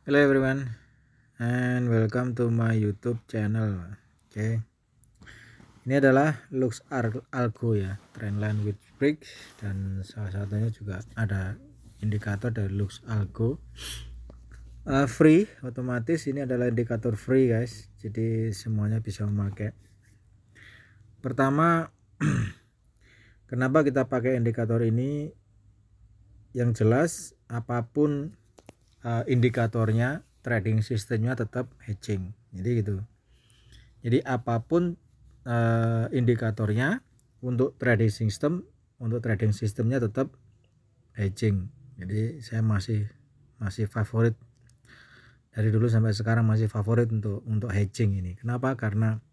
Hello everyone and welcome to my YouTube channel. Oke, ini adalah Algo ya, trendline with break, dan salah satunya juga ada indikator dari Lux Algo. Free, otomatis ini adalah indikator free guys, jadi semuanya bisa memakai. Pertama, kenapa kita pakai indikator ini? Yang jelas apapun indikatornya, trading sistemnya tetap hedging, jadi gitu. Jadi apapun indikatornya, untuk trading sistemnya tetap hedging. Jadi saya masih favorit dari dulu sampai sekarang, masih favorit untuk hedging ini. Kenapa? Karena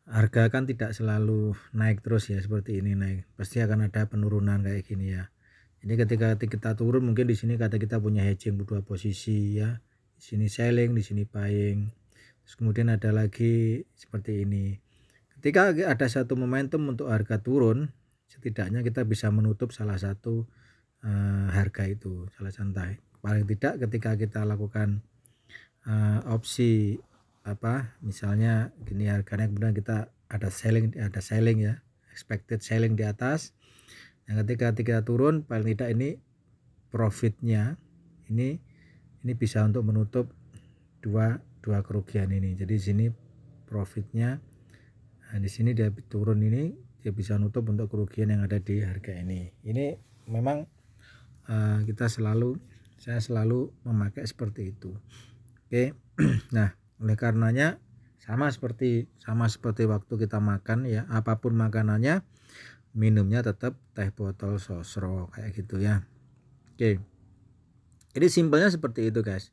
harga kan tidak selalu naik terus ya, seperti ini naik, pasti akan ada penurunan kayak gini ya. Jadi ketika kita turun, mungkin di sini kata kita punya hedging dua posisi ya, di sini selling, di sini buying. Terus kemudian ada lagi seperti ini. Ketika ada satu momentum untuk harga turun, setidaknya kita bisa menutup salah satu harga itu, salah santai. Paling tidak ketika kita lakukan opsi misalnya gini harganya, kemudian kita ada selling ya, expected selling di atas. Yang ketika turun, paling tidak ini profitnya ini bisa untuk menutup dua kerugian ini. Jadi sini profitnya, nah di sini dia turun, ini dia bisa nutup untuk kerugian yang ada di harga ini. Ini memang saya selalu memakai seperti itu. Oke. Nah, oleh karenanya sama seperti waktu kita makan ya, apapun makanannya, minumnya tetap teh botol sosro kayak gitu ya. Oke. Jadi simpelnya seperti itu guys.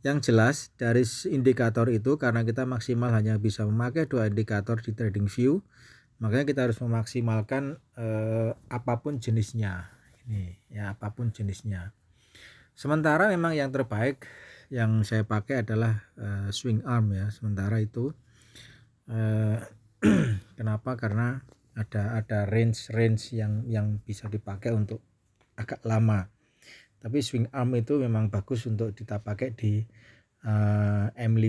Yang jelas dari indikator itu, karena kita maksimal hanya bisa memakai 2 indikator di TradingView, makanya kita harus memaksimalkan apapun jenisnya. Ini ya, apapun jenisnya. Sementara memang yang terbaik yang saya pakai adalah swing arm ya. Sementara itu kenapa? Karena ada range yang bisa dipakai untuk agak lama. Tapi swing arm itu memang bagus untuk kita pakai di M5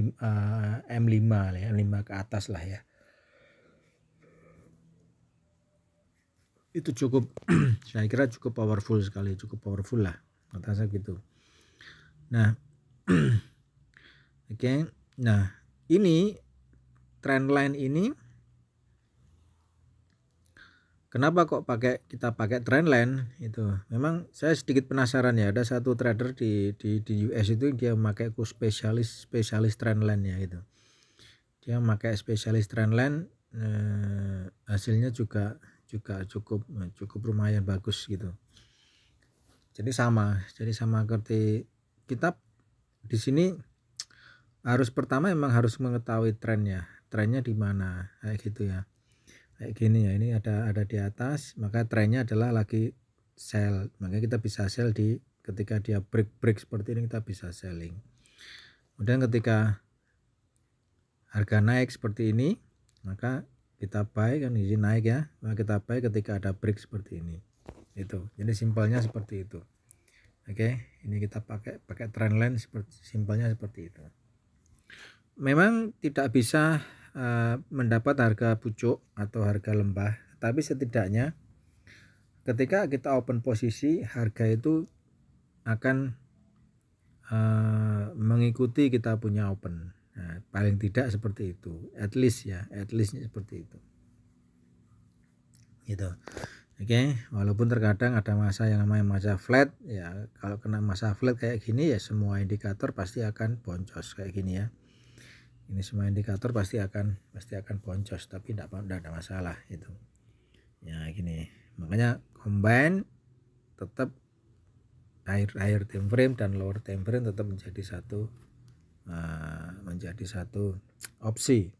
ya, M5 ke atas lah ya. Itu cukup saya kira cukup powerful sekali, cukup powerful lah kata saya gitu. Nah, oke. Nah, ini trendline ini kenapa kok kita pakai trendline itu? Memang saya sedikit penasaran ya. Ada satu trader di US itu, dia memakai spesialis trendline ya gitu. Dia memakai spesialis trendline, hasilnya juga cukup lumayan bagus gitu. Jadi sama seperti kita di sini, harus pertama memang harus mengetahui trennya di mana kayak gitu ya. Kayak gini ya, ini ada di atas, maka trennya adalah lagi sell, maka kita bisa sell ketika dia break seperti ini, kita bisa selling. Kemudian ketika harga naik seperti ini, maka kita buy, kan ini naik ya, maka kita buy ketika ada break seperti ini. Itu jadi simpelnya seperti itu. Oke, ini kita pakai trendline, simpelnya seperti itu. Memang tidak bisa mendapat harga pucuk atau harga lembah, tapi setidaknya ketika kita open posisi, harga itu akan mengikuti kita punya open. Nah, paling tidak seperti itu, at least seperti itu gitu. Oke, walaupun terkadang ada masa yang namanya masa flat ya. Kalau kena masa flat kayak gini ya, semua indikator pasti akan boncos kayak gini ya. Ini semua indikator pasti akan boncos, tapi tidak ada masalah itu ya gini. Makanya combine tetap higher time frame dan lower time frame tetap menjadi satu opsi.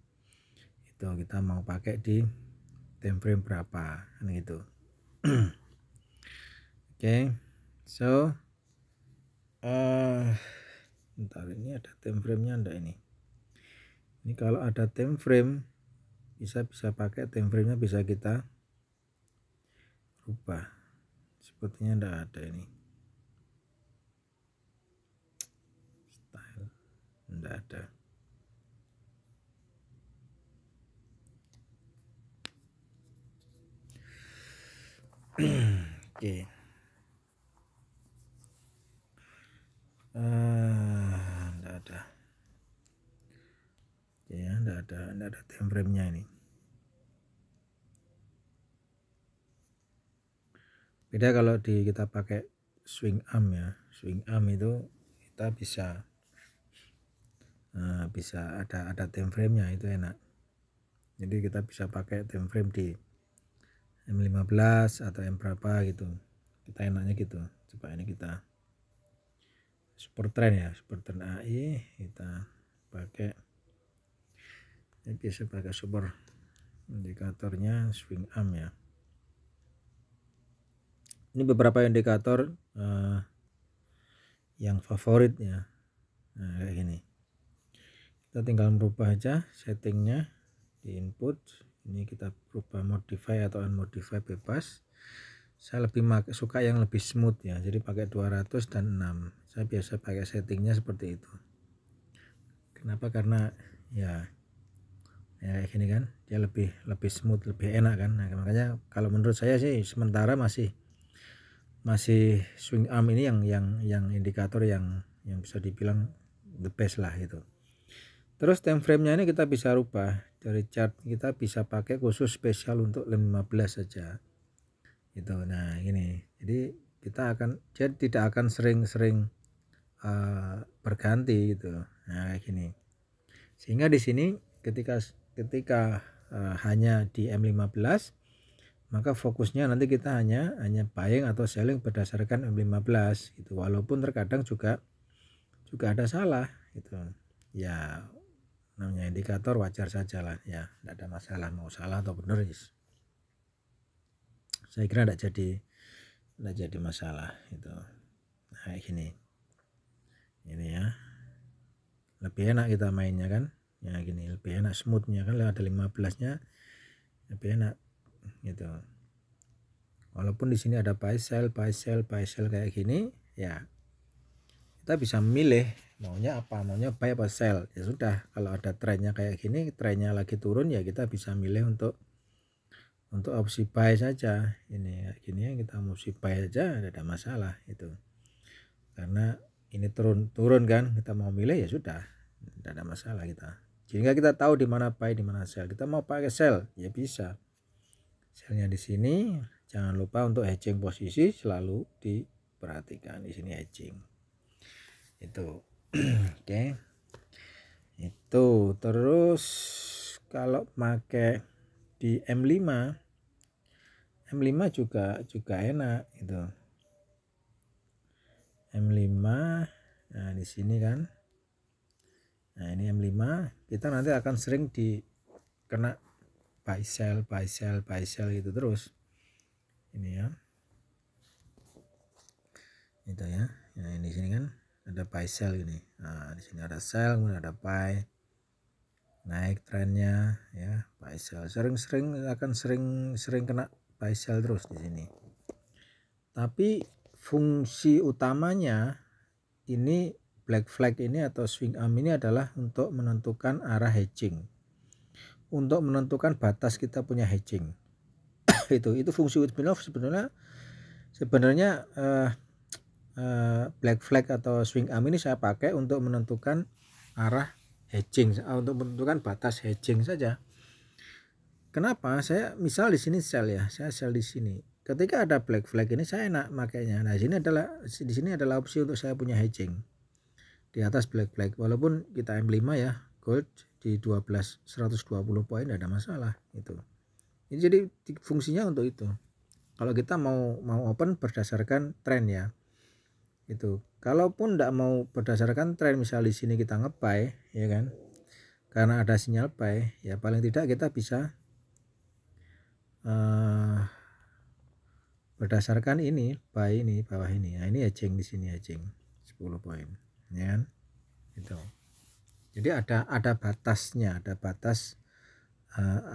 Itu kita mau pakai di time frame berapa kan gitu. Oke. So bentar, ini ada time frame-nya enggak ini? Ini kalau ada time frame bisa pakai time frame-nya, bisa kita rubah. Sepertinya enggak ada ini. enggak ada. Oke. Enggak ada. Ya, enggak ada time frame-nya ini. Beda kalau kita pakai swing arm ya. Swing arm itu kita bisa ada time frame-nya, itu enak. Jadi kita bisa pakai time frame di M15 atau M berapa gitu. Kita enaknya gitu. Coba ini kita super trend ya, super trend AI kita pakai. Ini bisa pakai super indikatornya swing arm ya. Ini beberapa indikator yang favorit ya. Nah, kayak gini. Kita tinggal merubah aja settingnya di input. Ini kita berubah modify atau unmodify bebas. Saya lebih suka yang lebih smooth ya. Jadi pakai 200 dan 6. Saya biasa pakai settingnya seperti itu. Kenapa? Karena ya kayak gini kan, dia lebih smooth, lebih enak kan. Nah, makanya kalau menurut saya sih sementara masih swing arm ini yang indikator yang bisa dibilang the best lah itu. Terus time frame-nya ini kita bisa rubah dari chart, kita bisa pakai khusus spesial untuk 15 saja itu. Nah ini, jadi kita tidak akan sering-sering berganti gitu. Nah kayak gini, sehingga di sini ketika hanya di M15, maka fokusnya nanti kita hanya buying atau selling berdasarkan M15 gitu. Walaupun terkadang juga ada salah gitu ya, namanya indikator wajar saja lah ya, tidak ada masalah mau salah atau benar, saya kira tidak jadi masalah itu. Nah gini, ini ya lebih enak kita mainnya kan ya, gini lebih enak, smoothnya kan, ada 15-nya lebih enak gitu. Walaupun di sini ada buy sell kayak gini ya, kita bisa memilih maunya apa, maunya buy apa sell, ya sudah. Kalau ada trennya kayak gini, trennya lagi turun ya kita bisa milih untuk opsi buy saja. Ini kayak gini ya, kita opsi buy aja, tidak ada masalah itu. Karena ini turun kan, kita mau milih ya sudah, tidak ada masalah kita. Sehingga kita tahu di mana buy, di mana sell. Kita mau pakai sell ya bisa, sellnya di sini. Jangan lupa untuk hedging posisi selalu diperhatikan, di sini hedging itu. Oke. Itu terus kalau pakai di M5 juga enak itu. M5, nah di sini kan, nah ini M5 kita nanti akan sering kena buy sell gitu terus ini ya, itu ya. Nah ini sini kan ada buy sell ini, nah di sini ada sell, kemudian ada buy, naik trennya ya, buy sell, sering kena buy sell terus di sini. Tapi fungsi utamanya ini black flag ini atau swing arm ini adalah untuk menentukan arah hedging, untuk menentukan batas kita punya hedging. itu fungsi sebenarnya black flag atau swing arm ini saya pakai untuk menentukan arah hedging, untuk menentukan batas hedging saja. Kenapa? Saya misal di sini sell ya, saya sell di sini. Ketika ada black flag ini saya enak makanya. Nah, di sini adalah opsi untuk saya punya hedging di atas black flag. Walaupun kita M5 ya, gold di 120 poin tidak ada masalah itu. Jadi fungsinya untuk itu. Kalau kita mau open berdasarkan tren ya. Itu. Kalaupun tidak mau berdasarkan tren, misal di sini kita nge-buy ya kan. Karena ada sinyal buy, ya paling tidak kita bisa berdasarkan ini buy ini bawah ini. Nah, ini hedging di sini, hedging 10 poin ya kan. Itu. Jadi ada batasnya, ada batas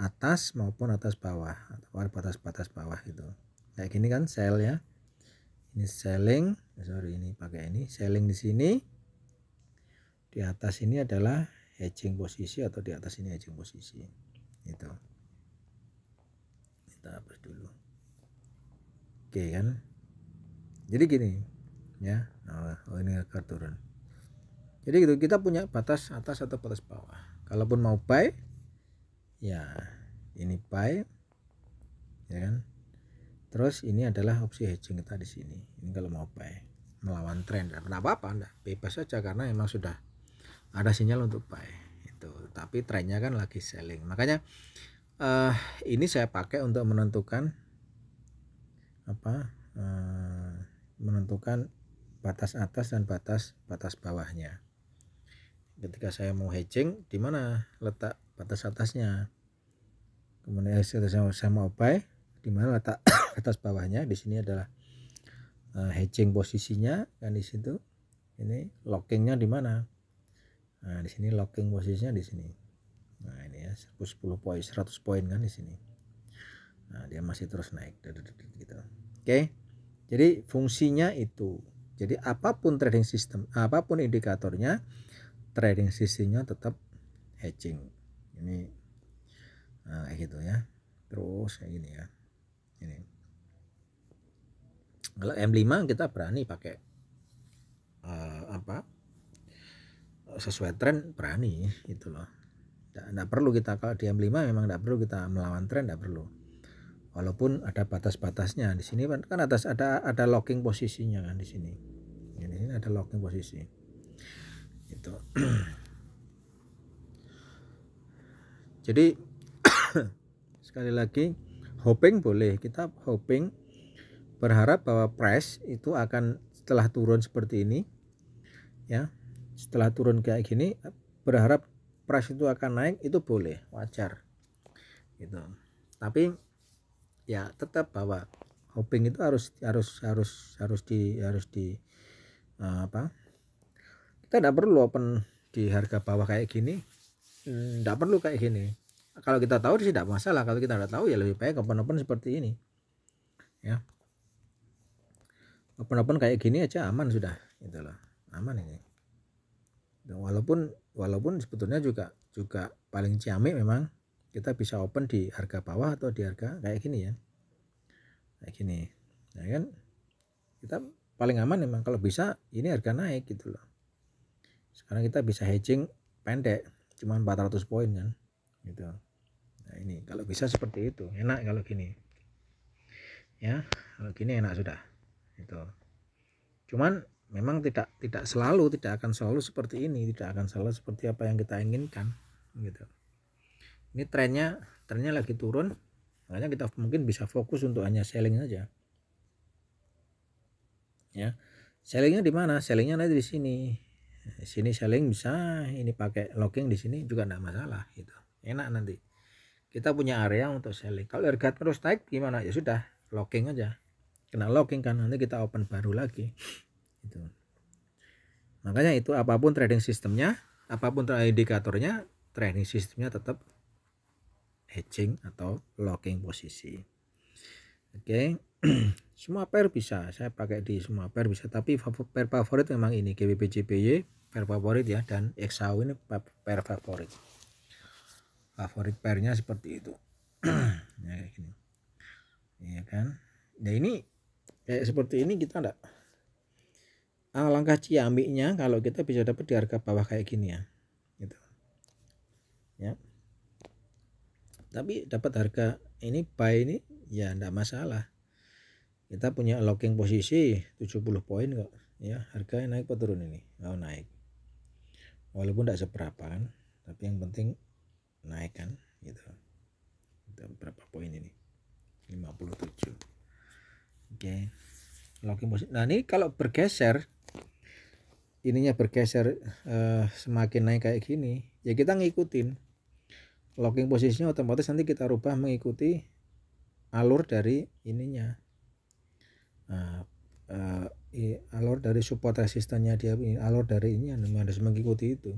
atas maupun atas bawah atau batas bawah itu. Kayak gini kan sell ya. Ini selling, ini pakai ini selling di sini. Di di atas ini adalah hedging posisi atau di atas ini hedging posisi. Itu kita hapus dulu. Oke kan, jadi gini ya. Oh ini harga turun. Jadi gitu, kita punya batas atas atau batas bawah. Kalaupun mau buy ya ini buy ya kan. Terus ini adalah opsi hedging kita di sini. Ini kalau mau buy melawan tren, enggak apa-apa, enggak, bebas saja karena memang sudah ada sinyal untuk buy itu. Tapi trennya kan lagi selling. Makanya ini saya pakai untuk menentukan menentukan batas atas dan batas bawahnya. Ketika saya mau hedging, di mana letak batas atasnya, kemudian saya mau buy, di mana letak batas bawahnya. Di sini adalah hedging posisinya kan, di situ. Ini lockingnya di mana? Nah, di sini locking posisinya di sini. Nah, ini ya 10 poin, 100 poin kan di sini. Nah, dia masih terus naik gitu. Oke. Jadi fungsinya itu. Jadi apapun trading system, apapun indikatornya, trading sistemnya tetap hedging. Ini kayak gitu ya. Terus kayak gini ya. Ini. Kalau M5 kita berani pakai sesuai tren, berani itu loh. Nggak perlu kita, kalau di M5 memang nggak perlu kita melawan tren, nggak perlu. Walaupun ada batas-batasnya. Di sini kan atas ada locking posisinya kan di sini. Di sini ada locking posisi. Itu. Jadi sekali lagi, hoping boleh, kita hoping, berharap bahwa price itu akan setelah turun seperti ini ya, setelah turun kayak gini, berharap price itu akan naik, itu boleh, wajar gitu. Tapi ya tetap bahwa hoping itu harus di kita tidak perlu open di harga bawah kayak gini, tidak perlu kayak gini. Kalau kita tahu sih tidak masalah. Kalau kita tidak tahu ya lebih baik open seperti ini ya. Open kayak gini aja aman sudah, gitu loh, aman ini. Walaupun sebetulnya juga paling ciamik memang kita bisa open di harga bawah atau di harga kayak gini ya, kayak gini ya kan. Kita paling aman memang kalau bisa ini harga naik gitu loh. Sekarang kita bisa hedging pendek cuma 400 poin kan gitu. Nah ini kalau bisa seperti itu enak. Kalau gini ya, kalau gini enak sudah itu. Cuman memang tidak akan selalu seperti ini, tidak akan selalu seperti apa yang kita inginkan gitu. Ini trennya lagi turun, makanya kita mungkin bisa fokus untuk hanya selling saja ya. Sellingnya di mana? Sellingnya nanti di sini. Sini selling bisa, ini pakai locking di sini juga enggak masalah gitu. Enak, nanti kita punya area untuk selling. Kalau harga terus naik gimana? Ya sudah, locking aja. Kena locking kan, nanti kita open baru lagi gitu. Makanya itu apapun trading sistemnya, apapun indikatornya, trading sistemnya tetap hedging atau locking posisi. Oke. Semua pair bisa, saya pakai di semua pair bisa, tapi pair favorit memang ini GBP JPY pair favorit ya, dan XAU ini pair favorit pairnya seperti itu. Ya kayak gini ya kan. Nah ini kayak seperti ini kita enggak, alangkah ciamiknya kalau kita bisa dapat di harga bawah kayak gini ya gitu ya. Tapi dapat harga ini buy ini ya enggak masalah. Kita punya locking posisi 70 poin kok ya. Harganya naik atau turun ini? Oh, naik. Walaupun tidak seberapa kan, tapi yang penting naik kan gitu. Kita berapa poin ini? 57. Oke. Locking posisi. Nah, ini kalau bergeser, ininya bergeser semakin naik kayak gini, ya kita ngikutin. Locking posisinya otomatis nanti kita rubah mengikuti alur dari ininya. Alur dari support resistannya dia, alur dari ini harus mengikuti itu,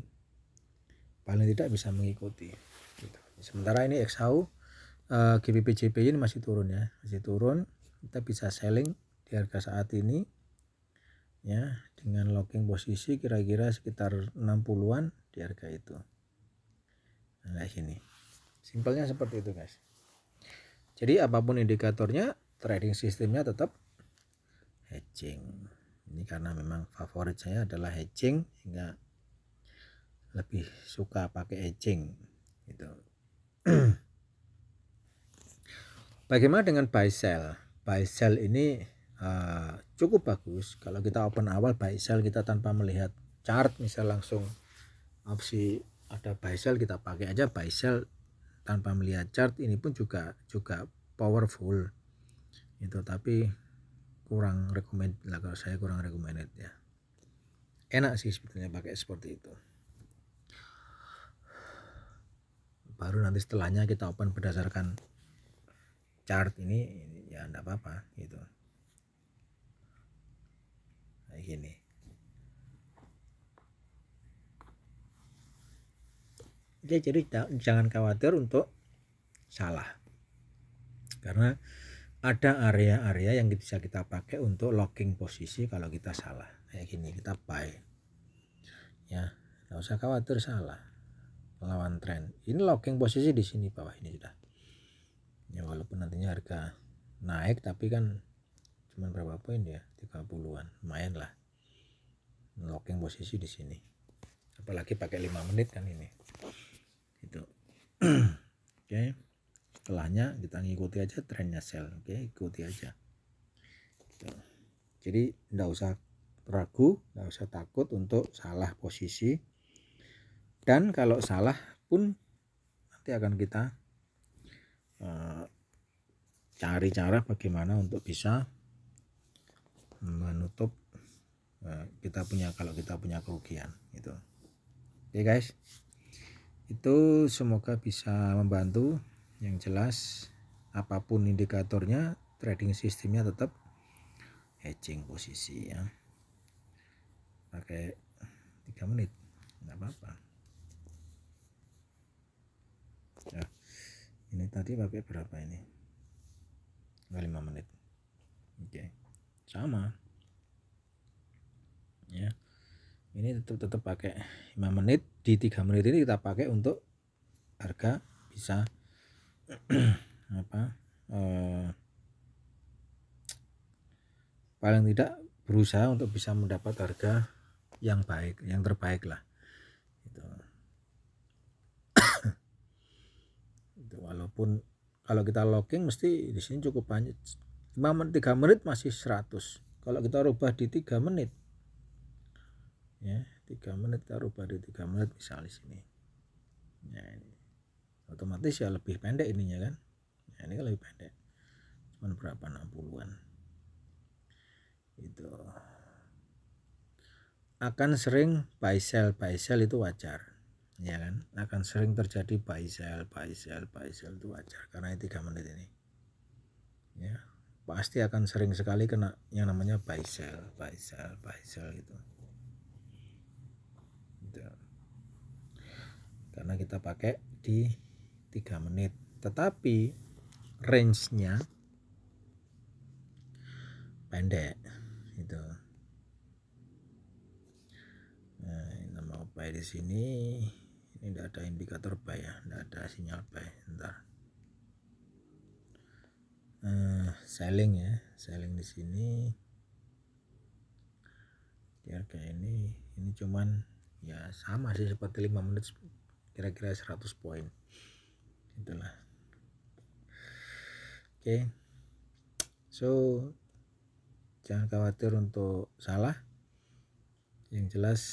paling tidak bisa mengikuti gitu. Sementara ini XAU GBP JPY ini masih turun ya, masih turun. Kita bisa selling di harga saat ini ya, dengan locking posisi kira-kira sekitar 60-an di harga itu. Nah, sini simpelnya seperti itu guys. Jadi apapun indikatornya, trading sistemnya tetap hedging. Ini karena memang favorit saya adalah hedging, sehingga lebih suka pakai hedging gitu. Bagaimana dengan buy sell? Buy sell ini cukup bagus kalau kita open awal buy sell, kita tanpa melihat chart, misal langsung opsi ada buy sell, kita pakai aja buy sell tanpa melihat chart. Ini pun juga powerful itu, tapi kurang recommend lah, kalau saya kurang recommended ya. Enak sih sebetulnya pakai seperti itu. Baru nanti setelahnya kita open berdasarkan chart ini ya enggak apa-apa gitu. Kayak gini. Jadi jangan khawatir untuk salah, karena ada area-area yang bisa kita pakai untuk locking posisi kalau kita salah. Kayak gini, kita buy ya, nggak usah khawatir salah melawan tren. Ini locking posisi di sini bawah ini sudah ya, walaupun nantinya harga naik, tapi kan cuman berapa poin ya, 30-an, lumayan lah locking posisi di sini, apalagi pakai 5 menit kan ini itu. Oke, setelahnya kita ngikuti aja trennya sell. Oke, ikuti aja gitu. Jadi nggak usah ragu, nggak usah takut untuk salah posisi, dan kalau salah pun nanti akan kita cari cara bagaimana untuk bisa menutup kalau kita punya kerugian gitu. Oke guys, itu semoga bisa membantu. Yang jelas apapun indikatornya, trading sistemnya tetap hedging posisi ya, pakai 3 menit nggak apa-apa ya. Ini tadi pakai berapa ini, 5 menit. Oke, sama ya, ini tetap pakai 5 menit. Di 3 menit ini kita pakai untuk harga bisa paling tidak berusaha untuk bisa mendapat harga yang baik, yang terbaik lah gitu. Walaupun kalau kita locking mesti di sini cukup banyak, 3 menit masih 100. Kalau kita rubah di 3 menit ya, 3 menit kita rubah di 3 menit misalnya di sini ya, ini otomatis ya lebih pendek ininya kan ya, ini kan lebih pendek, cuman berapa, 60-an itu. Akan sering buy sell itu wajar ya kan, akan sering terjadi buy sell itu wajar, karena 3 menit ini ya pasti akan sering sekali kena yang namanya buy sell gitu. Karena kita pakai di 3 menit, tetapi range-nya pendek itu. Nah, nama buy di sini ini tidak ada indikator buy ya, tidak ada sinyal buy. Bentar. Selling ya, selling di sini di harga ini cuman ya sama sih seperti 5 menit, kira-kira 100 poin itulah. Oke, so jangan khawatir untuk salah, yang jelas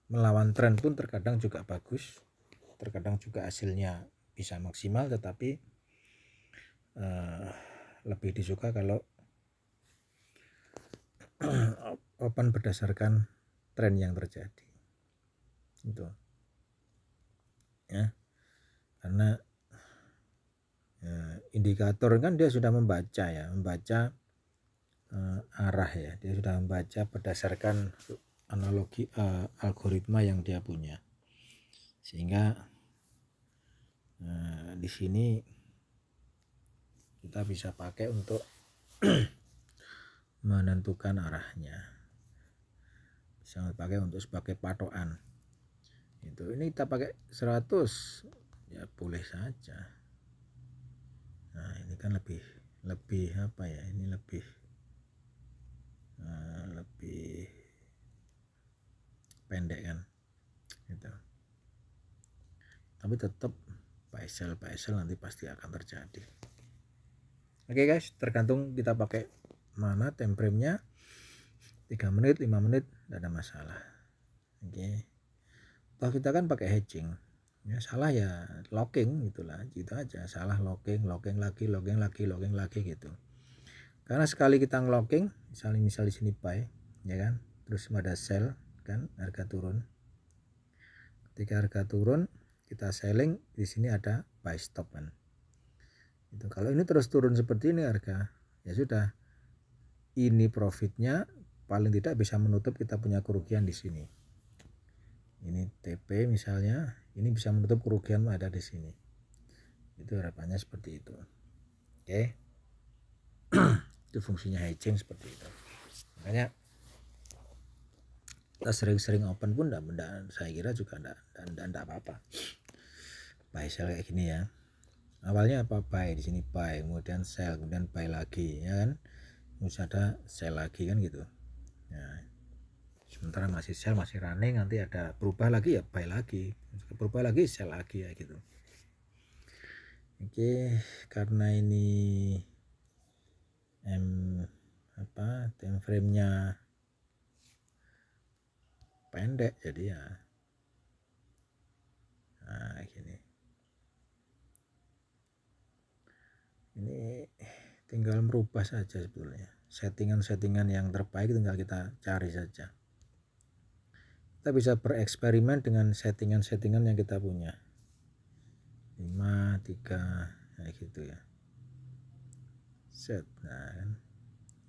melawan tren pun terkadang juga bagus, terkadang juga hasilnya bisa maksimal, tetapi lebih disuka kalau open berdasarkan tren yang terjadi itu ya, karena indikator kan dia sudah membaca arah ya, dia sudah membaca berdasarkan analogi algoritma yang dia punya, sehingga di sini kita bisa pakai untuk menentukan arahnya, bisa dipakai untuk sebagai patokan. Itu ini kita pakai 100 ya boleh saja. Nah ini kan lebih apa ya, ini lebih pendek kan gitu. Tapi tetap buy sell nanti pasti akan terjadi. Oke guys, tergantung kita pakai mana time frame nya, 3 menit 5 menit tidak ada masalah. Oke, toh kita kan pakai hedging ya, salah ya locking gitulah, gitu aja. Salah locking lagi gitu. Karena sekali kita ngelocking, misal di sini buy ya kan, terus ada sell kan, harga turun. Ketika harga turun kita selling, di sini ada buy stop kan. Itu kalau ini terus turun seperti ini harga, ya sudah, ini profitnya paling tidak bisa menutup kita punya kerugian di sini. Ini TP misalnya, ini bisa menutup kerugian ada di sini. Itu harapannya seperti itu. Oke. Itu fungsinya hedging seperti itu. Makanya kita sering-sering open pun saya kira juga enggak apa-apa. Buy sell kayak gini ya. Awalnya apa, buy, di sini buy, kemudian sell, kemudian buy lagi ya kan. Terus ada sell lagi kan gitu. Nah, sementara masih sell, masih running, nanti ada berubah lagi ya buy lagi, berubah lagi sell lagi ya gitu. Oke, karena ini time frame nya pendek jadi ya nah gini, ini tinggal merubah saja sebetulnya, settingan yang terbaik tinggal kita cari saja. Kita bisa bereksperimen dengan settingan yang kita punya, 5 3 kayak gitu ya, set. Nah kan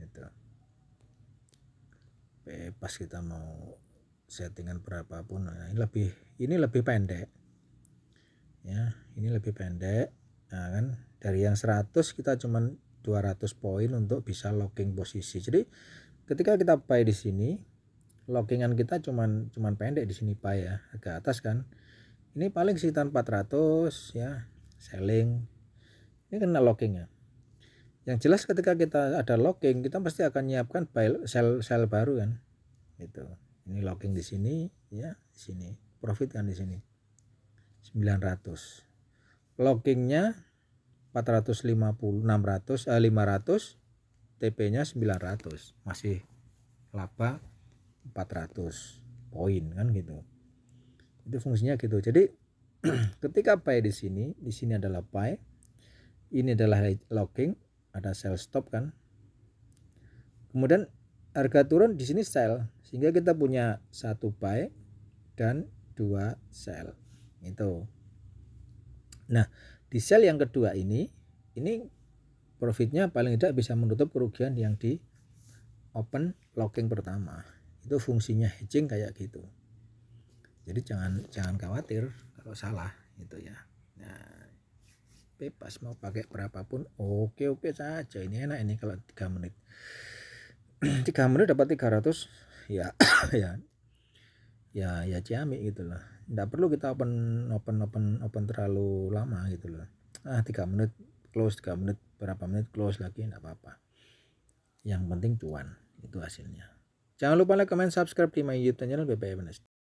itu bebas kita mau settingan berapapun. Nah, ini lebih pendek ya, ini lebih pendek. Nah kan dari yang 100 kita cuman 200 poin untuk bisa locking posisi. Jadi ketika kita buy di sini, lockingan kita cuman pendek di sini buy ya, agak atas kan. Ini paling sekitar 400 ya, selling. Ini kena lockingnya. Yang jelas ketika kita ada locking, kita pasti akan nyiapkan buy sell baru kan. Itu. Ini locking di sini ya, di sini. Profit kan di sini. 900. Lockingnya 450, 500, TP-nya 900. Masih laba 400 poin kan gitu. Itu fungsinya gitu. Jadi ketika buy di sini adalah buy, ini adalah locking, ada sell stop kan. Kemudian harga turun di sini sell, sehingga kita punya 1 buy dan 2 sell. Itu. Nah, di sell yang kedua ini profitnya paling tidak bisa menutup kerugian yang di open locking pertama. Itu fungsinya hedging kayak gitu. Jadi jangan khawatir kalau salah itu ya. Nah, bebas mau pakai berapapun oke saja. Ini enak ini kalau 3 menit. 3 menit dapat 300 ya ya ciamik gitu loh. Nggak perlu kita open terlalu lama gitu loh. 3 menit close, 3 menit berapa menit close lagi enggak apa-apa. Yang penting cuan, itu hasilnya. Jangan lupa like, comment, subscribe di my YouTube channel BPI Finance.